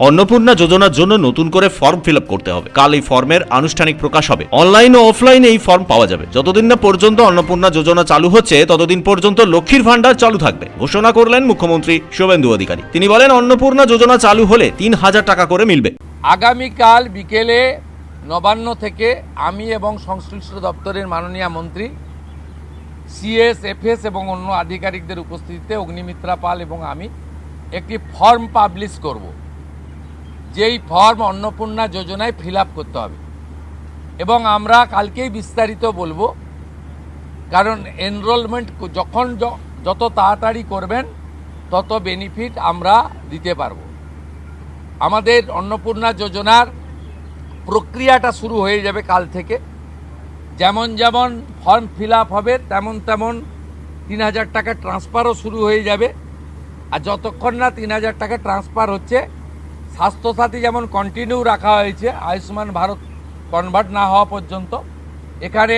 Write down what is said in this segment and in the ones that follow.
অন্নপূর্ণা যোজনার জন্য নতুন করে ফর্ম ফিল আপ করতে হবে। কাল এই ফর্মের আনুষ্ঠানিক প্রকাশ হবে। অনলাইন ও অফলাইনে এই ফর্ম পাওয়া যাবে। যতদিন না পর্যন্ত অন্নপূর্ণা যোজনা চালু হচ্ছে ততদিন পর্যন্ত লক্ষ্মীর ভান্ডার চালু থাকবে ঘোষণা করলেন মুখ্যমন্ত্রী শুভেন্দু অধিকারী। তিনি বলেন, অন্নপূর্ণা যোজনা চালু হলে ৩,০০০ টাকা করে মিলবে। আগামীকাল বিকেলে নবান্ন থেকে আমি এবং সংশ্লিষ্ট দপ্তরের মাননীয় মন্ত্রী, সিএস, এফএস এবং অন্য আধিকারিকদের উপস্থিতিতে অগ্নিমিত্রা পাল এবং আমি একটি ফর্ম পাবলিশ করব, যেই ফর্ম অন্নপূর্ণা যোজনায় ফিল আপ করতে হবে এবং আমরা কালকেই বিস্তারিত বলবো। কারণ এনরোলমেন্ট যখন যত তাড়াতাড়ি করবেন তত বেনিফিট আমরা দিতে পারবো। আমাদের অন্নপূর্ণা যোজনার প্রক্রিয়াটা শুরু হয়ে যাবে কাল থেকে। যেমন যেমন ফর্ম ফিল আপ হবে তেমন তেমন ৩,০০০ টাকা ট্রান্সফারও শুরু হয়ে যাবে। আর যতক্ষণ না ৩,০০০ টাকা ট্রান্সফার হচ্ছে, স্বাস্থ্যসাথী যেমন কন্টিনিউ রাখা হয়েছে আয়ুষ্মান ভারত কনভার্ট না হওয়া পর্যন্ত, এখানে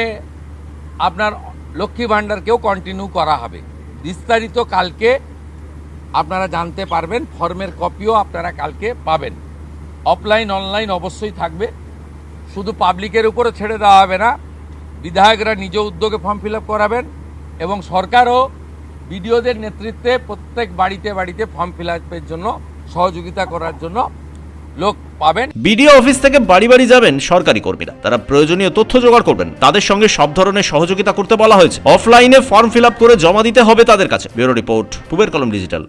আপনার লক্ষ্মী ভাণ্ডারকেও কন্টিনিউ করা হবে। বিস্তারিত কালকে আপনারা জানতে পারবেন। ফর্মের কপিও আপনারা কালকে পাবেন। অফলাইন অনলাইন অবশ্যই থাকবে। শুধু পাবলিকের উপরে ছেড়ে দেওয়া হবে না, বিধায়করা নিজ উদ্যোগে ফর্ম ফিল আপ করাবেন এবং সরকারও বিডিওদের নেতৃত্বে প্রত্যেক বাড়িতে বাড়িতে ফর্ম ফিল আপের জন্য সহযোগিতা করার জন্য লোক পাবেন। বিডিও অফিস থেকে বাড়ি বাড়ি যাবেন সরকারি কর্মীরা। তারা প্রয়োজনীয় তথ্য জোগাড় করবেন। তাদের সঙ্গে সব ধরনের সহযোগিতা করতে বলা হয়েছে। অফলাইনে ফর্ম ফিল আপ করে জমা দিতে হবে তাদের কাছে। ব্যুরো রিপোর্ট, পূবের কলম ডিজিটাল।